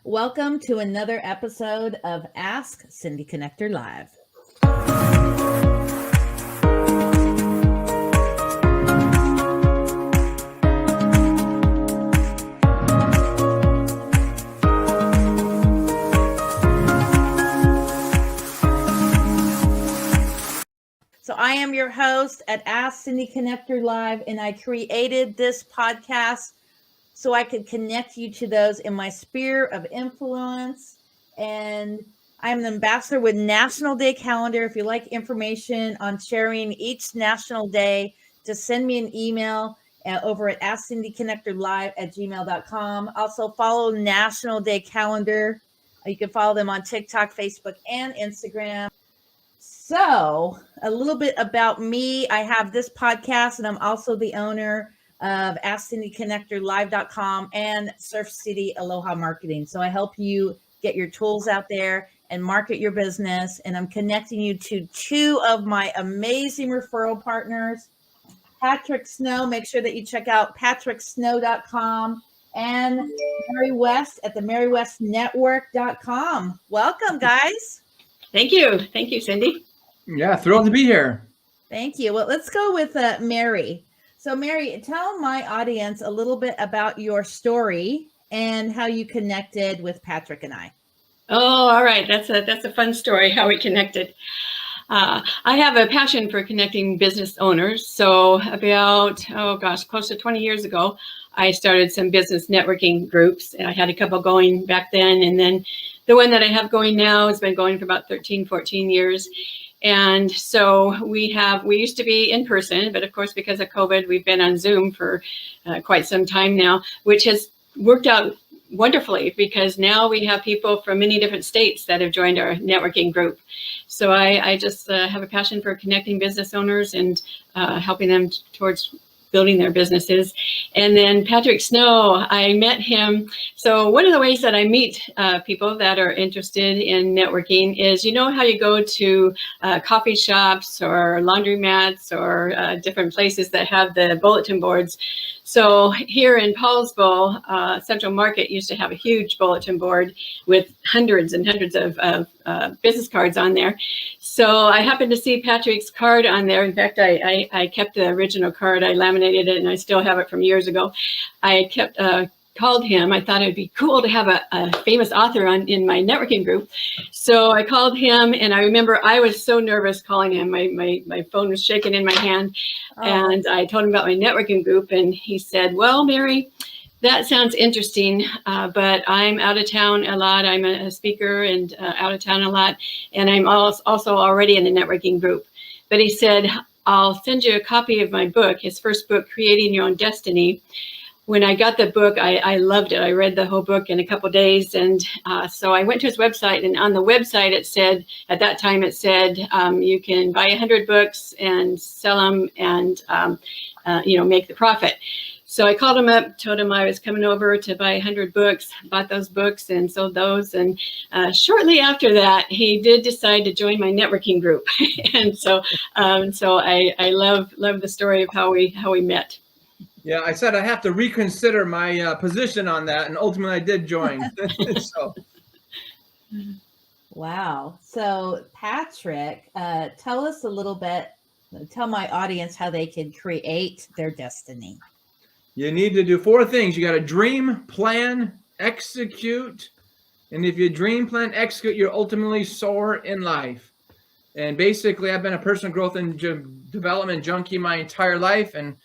Welcome to another episode of Ask Cindy Connector Live. So I am your host at Ask Cindy Connector Live, and I created this podcast so I could connect you to those in my sphere of influence. And I'm an ambassador with National Day Calendar. If you like information on sharing each National Day, just send me an email over at AskCindyConnectorLive@gmail.com. Also follow National Day Calendar. You can follow them on TikTok, Facebook, and Instagram. So a little bit about me. I have this podcast, and I'm also the owner of AskCindyConnectorLive.com and Surf City Aloha Marketing. So I help you get your tools out there and market your business. And I'm connecting you to two of my amazing referral partners, Patrick Snow. Make sure that you check out patricksnow.com and Mary West at the MaryWestNetwork.com. Welcome, guys. Thank you. Thank you, Cindy. Yeah, thrilled to be here. Thank you. Well, let's go with Mary. So, Mary, tell my audience a little bit about your story and how you connected with Patrick and I. Oh, all right. That's a fun story, how we connected. I have a passion for connecting business owners. So about, close to 20 years ago, I started some business networking groups, and I had a couple going back then. And then the one that I have going now has been going for about 13, 14 years. And so we used to be in person, but of course, because of COVID, we've been on Zoom for quite some time now, which has worked out wonderfully because now we have people from many different states that have joined our networking group. So I just have a passion for connecting business owners and helping them towards building their businesses. And then Patrick Snow, I met him. So one of the ways that I meet people that are interested in networking is, you know how you go to coffee shops or laundromats or different places that have the bulletin boards. So here in Paulsville, Central Market used to have a huge bulletin board with hundreds and hundreds of business cards on there. So I happened to see Patrick's card on there. In fact, I kept the original card. I laminated it, and I still have it from years ago. I called him. I thought it'd be cool to have a famous author in my networking group. So I called him, and I remember I was so nervous calling him. My phone was shaking in my hand. Oh. And I told him about my networking group, and he said, well, Mary, that sounds interesting, but I'm out of town a lot. I'm a speaker and out of town a lot, and I'm also already in a networking group. But he said, I'll send you a copy of my book, his first book, Creating Your Own Destiny. When I got the book, I loved it. I read the whole book in a couple of days. And so I went to his website, and on the website, it said, at that time, it said, you can buy 100 books and sell them and, make the profit. So I called him up, told him I was coming over to buy 100 books, bought those books and sold those. And shortly after that, he did decide to join my networking group. And so I love the story of how we met. Yeah, I said I have to reconsider my position on that, and ultimately I did join. So. Wow. So Patrick, tell us a little bit, tell my audience how they can create their destiny. You need to do 4 things. You got to dream, plan, execute. And if you dream, plan, execute, you ultimately soar in life. And basically, I've been a personal growth and development junkie my entire life. And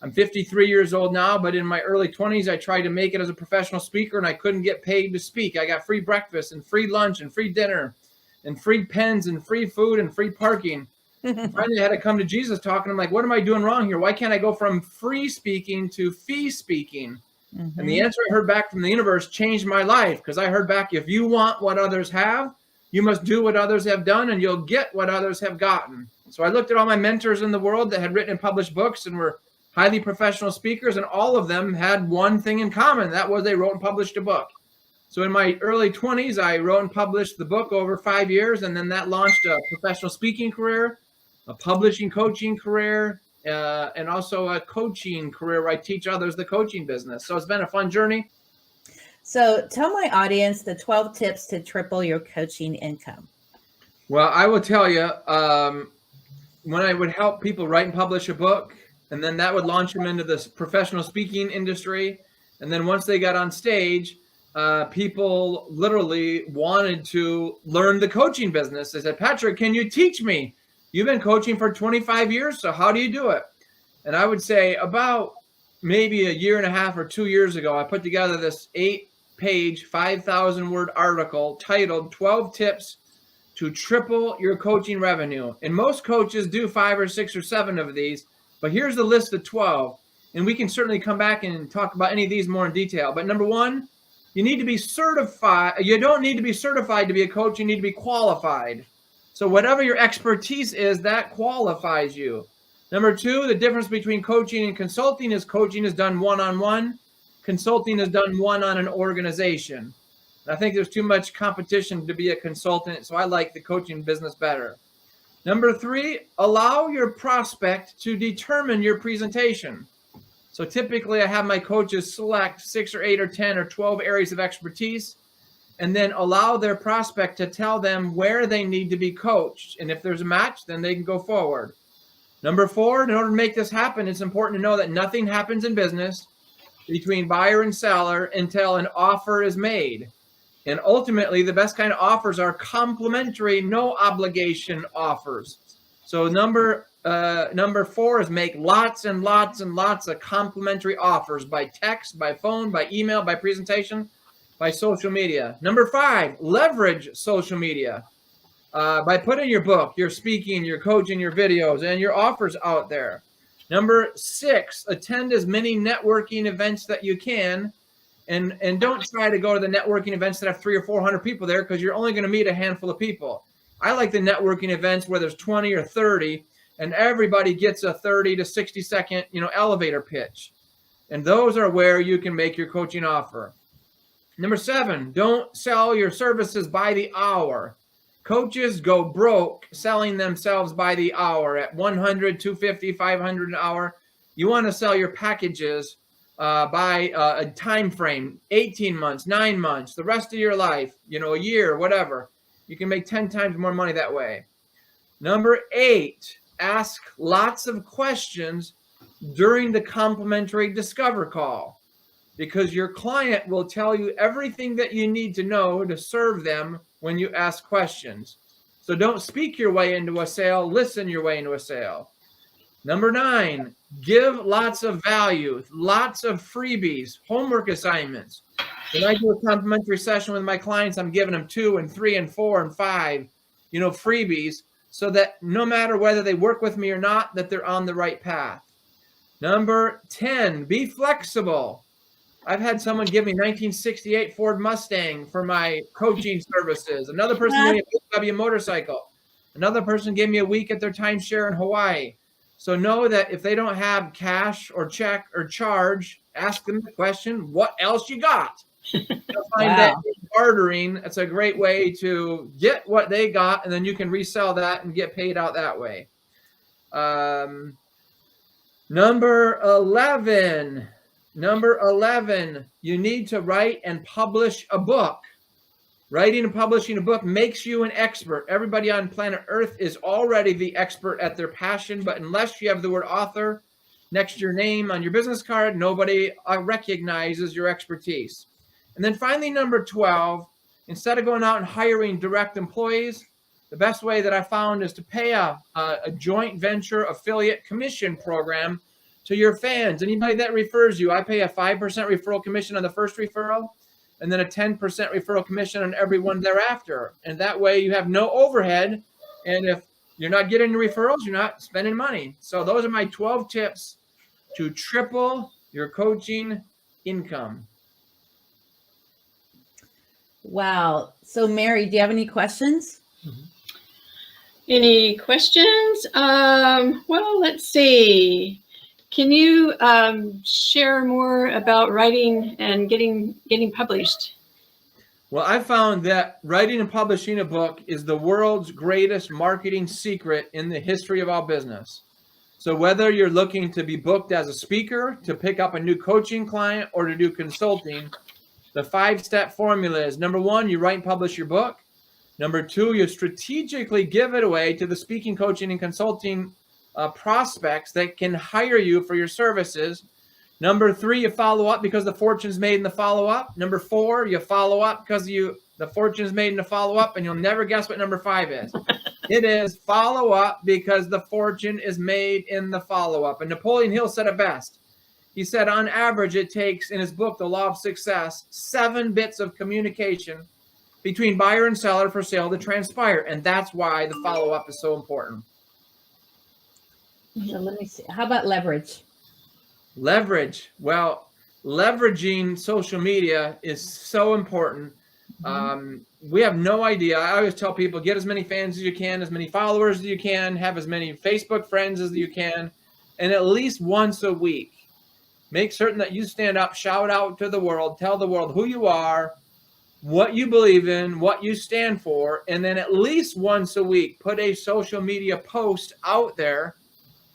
I'm 53 years old now, but in my early 20s, I tried to make it as a professional speaker, and I couldn't get paid to speak. I got free breakfast and free lunch and free dinner and free pens and free food and free parking. Finally, I had to come to Jesus talking. I'm like, what am I doing wrong here? Why can't I go from free speaking to fee speaking? Mm-hmm. And the answer I heard back from the universe changed my life, because I heard back, if you want what others have, you must do what others have done, and you'll get what others have gotten. So I looked at all my mentors in the world that had written and published books and were highly professional speakers, and all of them had one thing in common. That was they wrote and published a book. So in my early 20s, I wrote and published the book over 5 years, and then that launched a professional speaking career, a publishing coaching career, and also a coaching career where I teach others the coaching business. So it's been a fun journey. So tell my audience the 12 tips to triple your coaching income. Well, I will tell you, when I would help people write and publish a book, and then that would launch them into this professional speaking industry. And then once they got on stage, people literally wanted to learn the coaching business. They said, Patrick, can you teach me? You've been coaching for 25 years, so how do you do it? And I would say about maybe a year and a half or 2 years ago, I put together this 8-page, 5,000-word article titled 12 Tips to Triple Your Coaching Revenue. And most coaches do 5 or 6 or 7 of these, but here's the list of 12. And we can certainly come back and talk about any of these more in detail. But number one, you need to be certified. You don't need to be certified to be a coach. You need to be qualified. So whatever your expertise is, that qualifies you. Number two, the difference between coaching and consulting is coaching is done one-on-one. Consulting is done one on an organization. I think there's too much competition to be a consultant, so I like the coaching business better. Number three, allow your prospect to determine your presentation. So typically I have my coaches select 6 or 8 or 10 or 12 areas of expertise, and then allow their prospect to tell them where they need to be coached. And if there's a match, then they can go forward. Number four, in order to make this happen, it's important to know that nothing happens in business between buyer and seller until an offer is made. And ultimately, the best kind of offers are complimentary, no obligation offers. So number 4 is make lots and lots and lots of complimentary offers by text, by phone, by email, by presentation, by social media. Number 5, leverage social media by putting your book, your speaking, your coaching, your videos, and your offers out there. Number 6, attend as many networking events that you can. And don't try to go to the networking events that have 300 or 400 people there, because you're only going to meet a handful of people. I like the networking events where there's 20 or 30 and everybody gets a 30 to 60 second, elevator pitch. And those are where you can make your coaching offer. Number 7, don't sell your services by the hour. Coaches go broke selling themselves by the hour at 100, 250, 500 an hour. You want to sell your packages by a time frame, 18 months, 9 months, the rest of your life, a year, whatever. You can make 10 times more money that way. Number 8, ask lots of questions during the complimentary discover call, because your client will tell you everything that you need to know to serve them when you ask questions. So don't speak your way into a sale, listen your way into a sale. Number 9, give lots of value, lots of freebies, homework assignments. When I do a complimentary session with my clients, I'm giving them 2 and 3 and 4 and 5, freebies, so that no matter whether they work with me or not, that they're on the right path. Number 10, be flexible. I've had someone give me 1968 Ford Mustang for my coaching services. Another person gave me a BMW motorcycle. Another person gave me a week at their timeshare in Hawaii. So know that if they don't have cash or check or charge, ask them the question, what else you got? You'll find that bartering, it's a great way to get what they got, and then you can resell that and get paid out that way. Number 11, you need to write and publish a book. Writing and publishing a book makes you an expert. Everybody on planet Earth is already the expert at their passion, but unless you have the word author next to your name on your business card, nobody recognizes your expertise. And then finally, number 12, instead of going out and hiring direct employees, the best way that I found is to pay a joint venture affiliate commission program to your fans. Anybody that refers you, I pay a 5% referral commission on the first referral, and then a 10% referral commission on every one thereafter. And that way you have no overhead. And if you're not getting referrals, you're not spending money. So those are my 12 tips to triple your coaching income. Wow. So Mary, do you have any questions? Any questions? Well, let's see. Can you share more about writing and getting published? Well, I found that writing and publishing a book is the world's greatest marketing secret in the history of all business. So whether you're looking to be booked as a speaker, to pick up a new coaching client, or to do consulting, The 5-step formula is: number 1, you write and publish your book. Number 2, you strategically give it away to the speaking, coaching, and consulting prospects that can hire you for your services. Number 3, you follow up because the fortune's made in the follow-up. Number 4, you follow up because the fortune's made in the follow-up, and you'll never guess what number 5 is. It is follow up because the fortune is made in the follow-up. And Napoleon Hill said it best. He said, on average, it takes, in his book, The Law of Success, 7 bits of communication between buyer and seller for sale to transpire. And that's why the follow-up is so important. So let me see. How about leverage? Leverage. Well, leveraging social media is so important. We have no idea. I always tell people, get as many fans as you can, as many followers as you can, have as many Facebook friends as you can, and at least once a week, make certain that you stand up, shout out to the world, tell the world who you are, what you believe in, what you stand for, and then at least once a week, put a social media post out there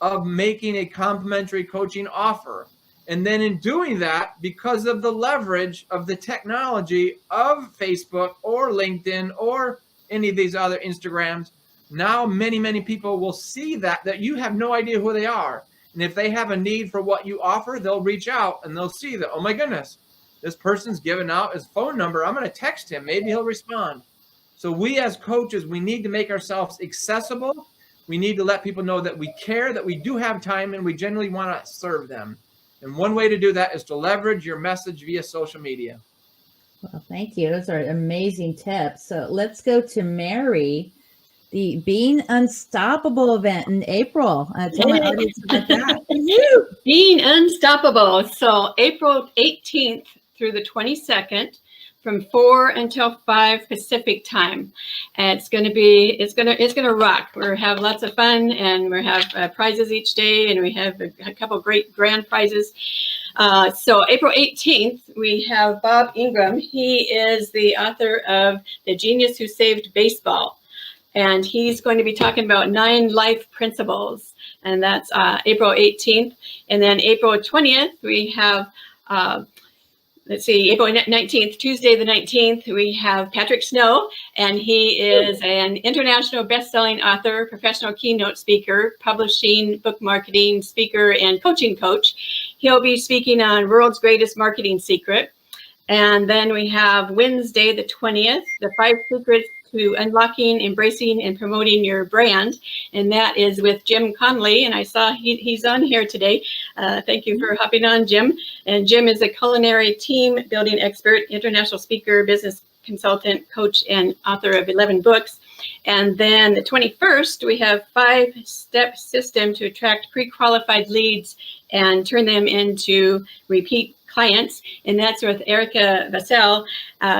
of making a complimentary coaching offer. And then in doing that, because of the leverage of the technology of Facebook or LinkedIn or any of these other Instagrams, now many, many people will see that you have no idea who they are. And if they have a need for what you offer, they'll reach out and they'll see that, oh my goodness, this person's given out his phone number. I'm going to text him. Maybe he'll respond. So we as coaches, we need to make ourselves accessible. We need to let people know that we care, that we do have time, and we genuinely want to serve them. And one way to do that is to leverage your message via social media. Well, thank you. Those are amazing tips. So let's go to Mary, the Being Unstoppable event in April. Tell my audience about that. Being Unstoppable. So April 18th through the 22nd, from 4 until 5 Pacific time. And it's going to rock. We'll have lots of fun, and we'll have prizes each day, and we have a couple great grand prizes. So April 18th, we have Bob Ingram. He is the author of The Genius Who Saved Baseball. And he's going to be talking about 9 life principles. And that's April 18th. And then April 20th, we have April 19th, Tuesday the 19th, we have Patrick Snow, and he is an international best-selling author, professional keynote speaker, publishing, book marketing, speaker, and coaching coach. He'll be speaking on World's Greatest Marketing Secret. And then we have Wednesday the 20th, the 5 secrets to unlocking, embracing, and promoting your brand. And that is with Jim Connolly. And I saw he's on here today. Thank you for hopping on, Jim. And Jim is a culinary team building expert, international speaker, business consultant, coach, and author of 11 books. And then the 21st, we have 5-step system to attract pre-qualified leads and turn them into repeat clients, and that's with Erica Vassell.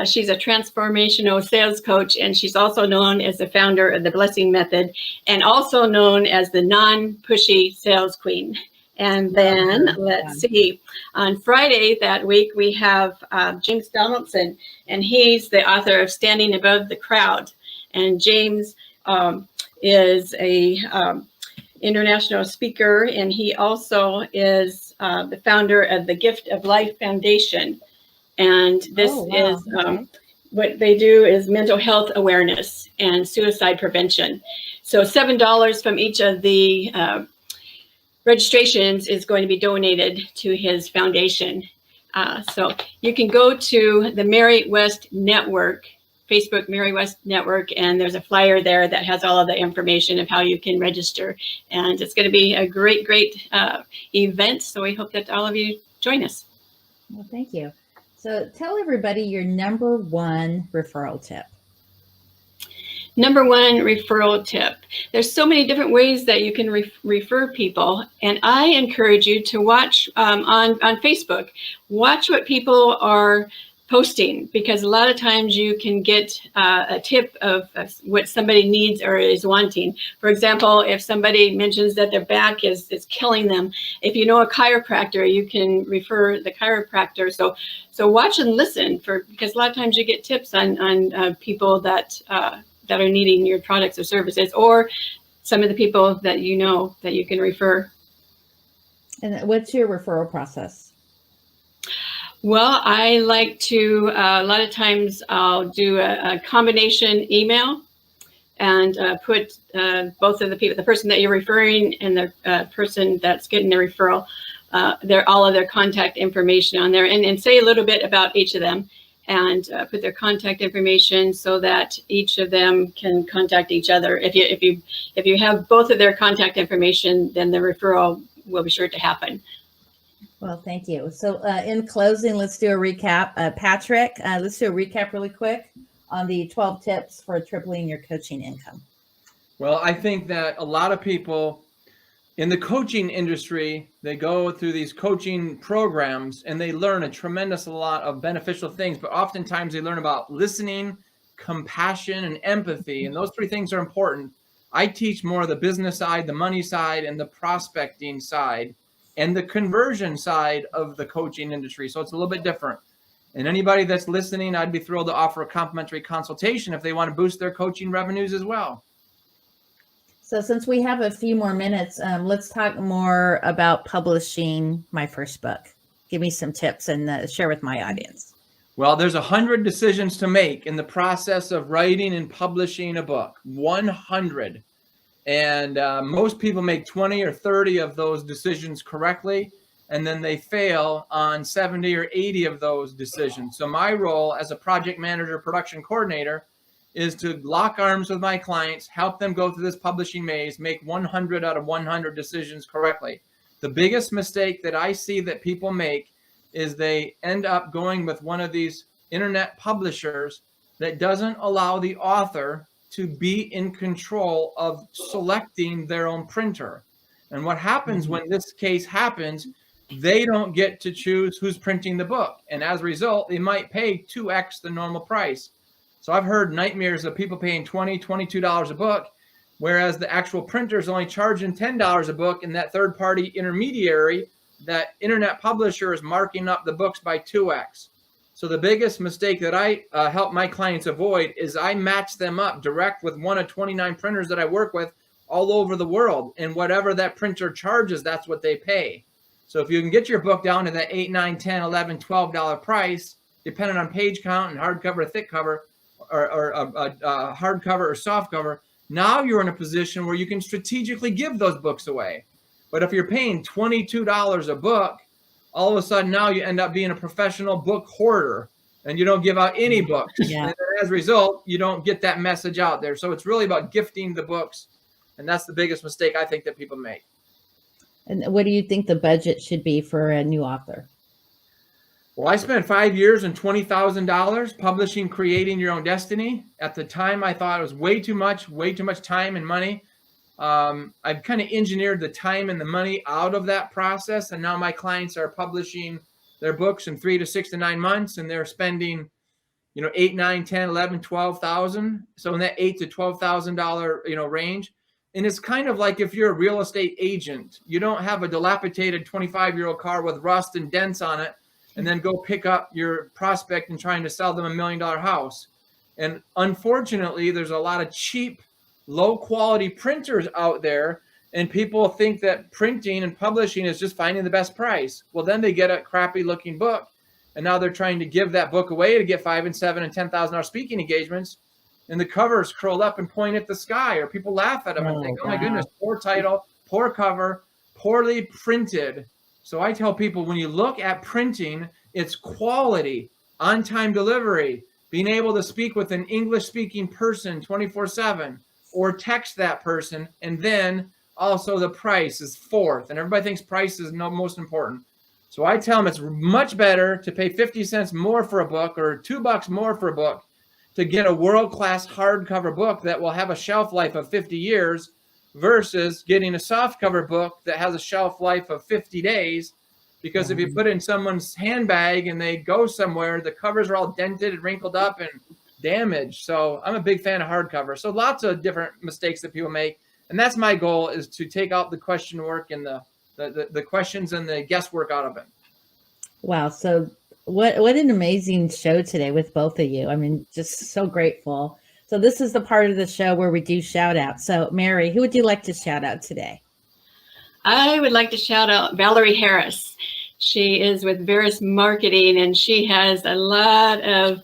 She's a transformational sales coach, and she's also known as the founder of the Blessing Method, and also known as the non-pushy sales queen. And then let's see, on Friday that week, we have James Donaldson, and he's the author of Standing Above the Crowd. And James is a international speaker, and he also is the founder of the Gift of Life Foundation. And this is what they do is mental health awareness and suicide prevention. So $7 from each of the registrations is going to be donated to his foundation. So you can go to the Mary West Network, Facebook Mary West Network, and there's a flyer there that has all of the information of how you can register. And it's going to be a great, great event. So we hope that all of you join us. Well, thank you. So tell everybody your number 1 referral tip. Number 1 referral tip. There's so many different ways that you can refer people. And I encourage you to watch on Facebook, watch what people are posting, because a lot of times you can get a tip of what somebody needs or is wanting. For example, if somebody mentions that their back is killing them, if you know a chiropractor, you can refer the chiropractor. So watch and listen, because a lot of times you get tips on people that are needing your products or services, or some of the people that you know that you can refer. And what's your referral process? Well, I like to, a lot of times I'll do a combination email and put both of the people, the person that you're referring and the person that's getting the referral, all of their contact information on there, and say a little bit about each of them, and put their contact information so that each of them can contact each other. If you have both of their contact information, then the referral will be sure to happen. Well, thank you. So in closing, let's do a recap. Patrick, let's do a recap really quick on the 12 tips for tripling your coaching income. Well, I think that a lot of people in the coaching industry, they go through these coaching programs and they learn a tremendous lot of beneficial things, but oftentimes they learn about listening, compassion, and empathy. And those three things are important. I teach more of the business side, the money side, and the prospecting side, and the conversion side of the coaching industry. So it's a little bit different. And anybody that's listening, I'd be thrilled to offer a complimentary consultation if they want to boost their coaching revenues as well. So since we have a few more minutes, let's talk more about publishing my first book. Give me some tips and share with my audience. Well, there's 100 decisions to make in the process of writing and publishing a book. 100. And most people make 20 or 30 of those decisions correctly, and then they fail on 70 or 80 of those decisions. So my role as a project manager, production coordinator, is to lock arms with my clients, help them go through this publishing maze, make 100 out of 100 decisions correctly. The biggest mistake that I see that people make is they end up going with one of these internet publishers that doesn't allow the author to be in control of selecting their own printer. And what happens when this case happens, they don't get to choose who's printing the book. And as a result, they might pay 2x the normal price. So I've heard nightmares of people paying $20, $22 a book, whereas the actual printer is only charging $10 a book, and that third-party intermediary, that internet publisher, is marking up the books by 2x. So the biggest mistake that I help my clients avoid is I match them up direct with one of 29 printers that I work with all over the world. And whatever that printer charges, that's what they pay. So if you can get your book down to that $8, $9, $10, $11, $12 price, depending on page count and hardcover or thick cover, or hardcover or soft cover, now you're in a position where you can strategically give those books away. But if you're paying $22 a book, all of a sudden now you end up being a professional book hoarder and you don't give out any books. Yeah. And as a result, you don't get that message out there. So it's really about gifting the books. And that's the biggest mistake I think that people make. And what do you think the budget should be for a new author? Well, I spent 5 years and $20,000 publishing Creating Your Own Destiny. At the time, I thought it was way too much time and money. I've kind of engineered the time and the money out of that process. And now my clients are publishing their books in 3 to 6 to 9 months, and they're spending, $8, $9, $10, $11, $12,000. So in that $8,000 to $12,000, range. And it's kind of like if you're a real estate agent, you don't have a dilapidated 25-year-old car with rust and dents on it, and then go pick up your prospect and trying to sell them $1 million house. And unfortunately, there's a lot of cheap, low quality printers out there, and people think that printing and publishing is just finding the best price. Well, then they get a crappy looking book, and now they're trying to give that book away to get $5,000 and $7,000 and $10,000 speaking engagements, and the covers curled up and point at the sky, or people laugh at them and think, oh my goodness, poor title, poor cover, poorly printed. So I tell people, when you look at printing, it's quality, on-time delivery, being able to speak with an English-speaking person 24/7, or text that person, and then also the price is fourth. And everybody thinks price is most important. So I tell them it's much better to pay 50 cents more for a book or $2 more for a book to get a world-class hardcover book that will have a shelf life of 50 years versus getting a softcover book that has a shelf life of 50 days. Because if you put it in someone's handbag and they go somewhere, the covers are all dented and wrinkled up and damaged. So I'm a big fan of hardcover. So lots of different mistakes that people make. And that's my goal, is to take out the question work and the questions and the guesswork out of it. Wow. So what an amazing show today with both of you. I mean, just so grateful. So this is the part of the show where we do shout out. So Mary, who would you like to shout out today? I would like to shout out Valerie Harris. She is with Veris Marketing, and she has a lot of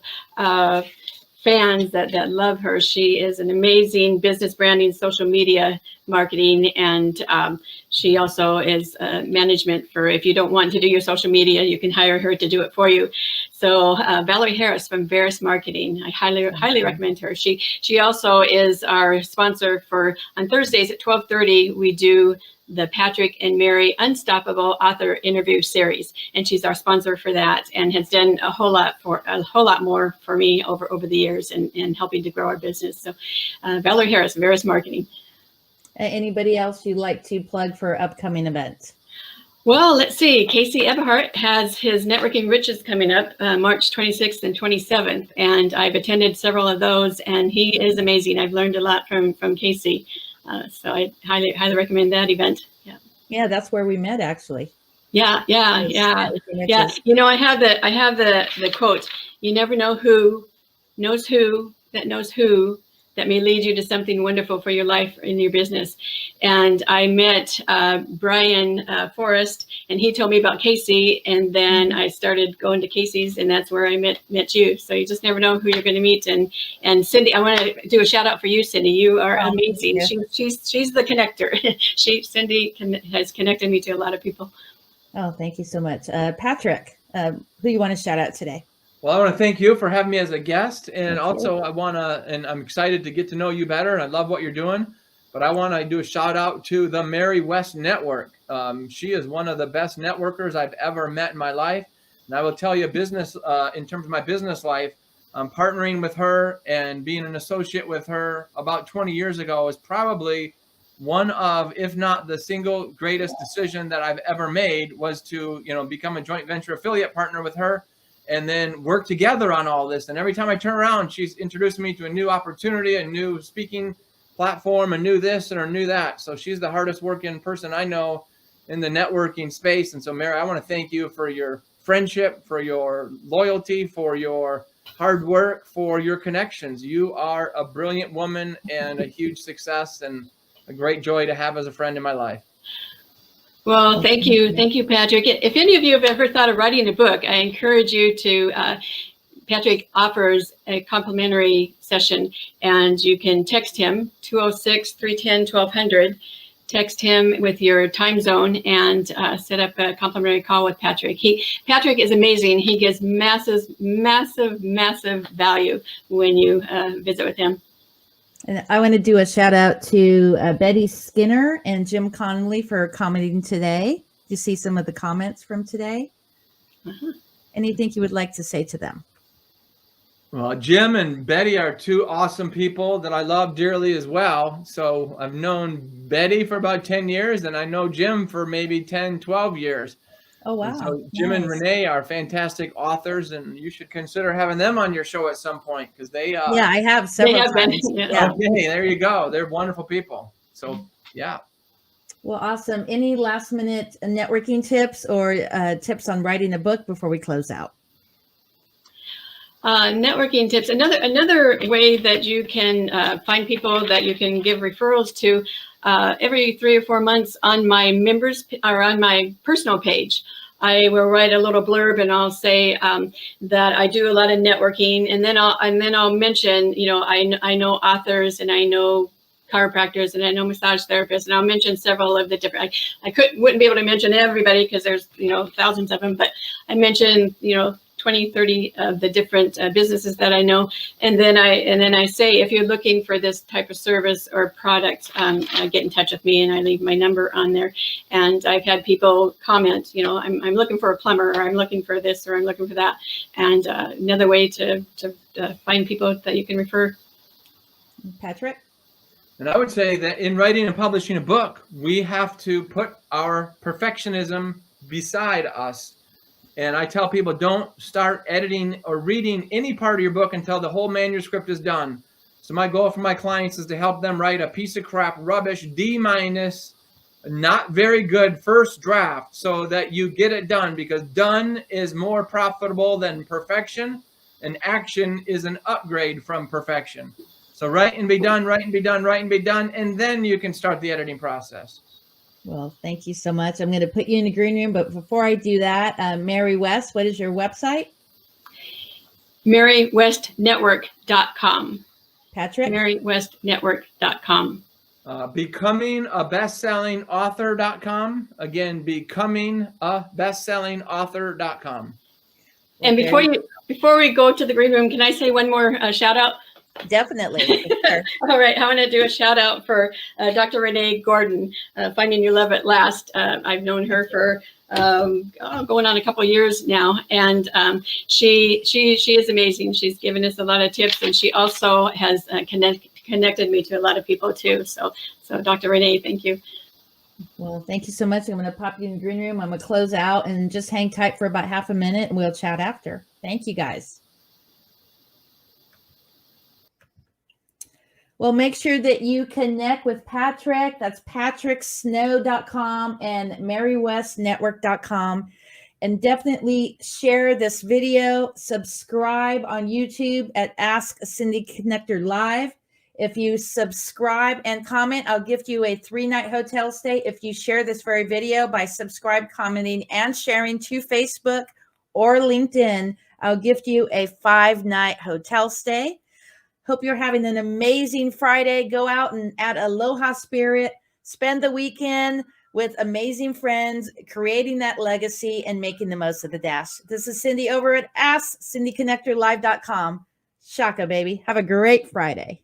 fans that love her. She is an amazing business branding, social media marketing, and she also is management for, if you don't want to do your social media, you can hire her to do it for you. So Valerie Harris from Veris Marketing, I highly recommend her. She also is our sponsor for, on Thursdays at 12:30, we do the Patrick and Mary Unstoppable Author Interview Series, and she's our sponsor for that, and has done a whole lot more for me over the years and helping to grow our business. So, Valerie Harris, Veris Marketing. Anybody else you'd like to plug for upcoming events? Well, let's see. Casey Eberhardt has his Networking Riches coming up March 26th and 27th, and I've attended several of those, and he is amazing. I've learned a lot from Casey. So I highly recommend that event. Yeah, that's where we met, actually. Yeah. You know, I have the quote. You never know who knows who that may lead you to something wonderful for your life in your business. And I met Brian Forrest, and he told me about Casey, and then I started going to Casey's, and that's where I met you. So you just never know who you're going to meet. And Cindy, I want to do a shout out for you, Cindy. You are amazing. She's the connector. Cindy has connected me to a lot of people. Oh, thank you so much, Patrick. Who you want to shout out today? Well, I want to thank you for having me as a guest, and also I'm excited to get to know you better, and I love what you're doing. But I want to do a shout out to the Mary West Network. She is one of the best networkers I've ever met in my life, and I will tell you, business in terms of my business life, partnering with her and being an associate with her about 20 years ago is probably one of, if not the single greatest decision that I've ever made, was to become a joint venture affiliate partner with her, and then work together on all this. And every time I turn around, she's introducing me to a new opportunity, a new speaking platform, a new this and a new that. So she's the hardest working person I know in the networking space. And so, Mary, I want to thank you for your friendship, for your loyalty, for your hard work, for your connections. You are a brilliant woman and a huge success and a great joy to have as a friend in my life. Well, thank you, Patrick. If any of you have ever thought of writing a book, I encourage you to. Patrick offers a complimentary session, and you can text him 206-310-1200. Text him with your time zone and set up a complimentary call with Patrick. Patrick is amazing. He gives massive value when you visit with him. And I want to do a shout out to Betty Skinner and Jim Connolly for commenting today. Did you see some of the comments from today? Anything you would like to say to them? Well, Jim and Betty are two awesome people that I love dearly as well. So I've known Betty for about 10 years, and I know Jim for maybe 10, 12 years. Oh, wow. And so Jim and Renee are fantastic authors, and you should consider having them on your show at some point, because they yeah, I have several times. Yeah. Okay, there you go. They're wonderful people. So yeah. Well, awesome. Any last minute networking tips or tips on writing a book before we close out? Networking tips. Another way that you can find people that you can give referrals to, every 3 or 4 months on my members or on my personal page, I will write a little blurb, and I'll say that I do a lot of networking, and then I'll mention, I know authors, and I know chiropractors, and I know massage therapists, and I'll mention several of the different. I wouldn't be able to mention everybody because there's thousands of them, but I mention 20, 30 of the different businesses that I know. And then I say, if you're looking for this type of service or product, get in touch with me, and I leave my number on there. And I've had people comment, I'm looking for a plumber, or I'm looking for this, or I'm looking for that. And another way to find people that you can refer. Patrick? And I would say that in writing and publishing a book, we have to put our perfectionism beside us. And I tell people, don't start editing or reading any part of your book until the whole manuscript is done. So my goal for my clients is to help them write a piece of crap, rubbish, D-, not very good first draft, so that you get it done, because done is more profitable than perfection, and action is an upgrade from perfection. So write and be done, write and be done, write and be done, and then you can start the editing process. Well, thank you so much. I'm going to put you in the green room, but before I do that, Mary West, what is your website? MaryWestNetwork.com. Patrick? MaryWestNetwork.com. BecomingABestsellingAuthor.com. Again, BecomingABestsellingAuthor.com. And before we go to the green room, can I say one more shout out? Definitely. Sure. All right, I want to do a shout out for Dr. Renee Gordon, Finding Your Love at Last. I've known her for going on a couple years now, and she is amazing. She's given us a lot of tips, and she also has connected me to a lot of people too. So Dr. Renee, thank you. Well, thank you so much. I'm going to pop you in the green room. I'm going to close out and just hang tight for about half a minute, and we'll chat after. Thank you, guys. Well, make sure that you connect with Patrick. That's patricksnow.com and marywestnetwork.com. And definitely share this video. Subscribe on YouTube at Ask Cindy Connector Live. If you subscribe and comment, I'll gift you a 3-night hotel stay. If you share this very video by subscribe, commenting, and sharing to Facebook or LinkedIn, I'll gift you a 5-night hotel stay. Hope you're having an amazing Friday. Go out and add aloha spirit. Spend the weekend with amazing friends, creating that legacy and making the most of the dash. This is Cindy over at AskCindyConnectorLive.com. Shaka, baby. Have a great Friday.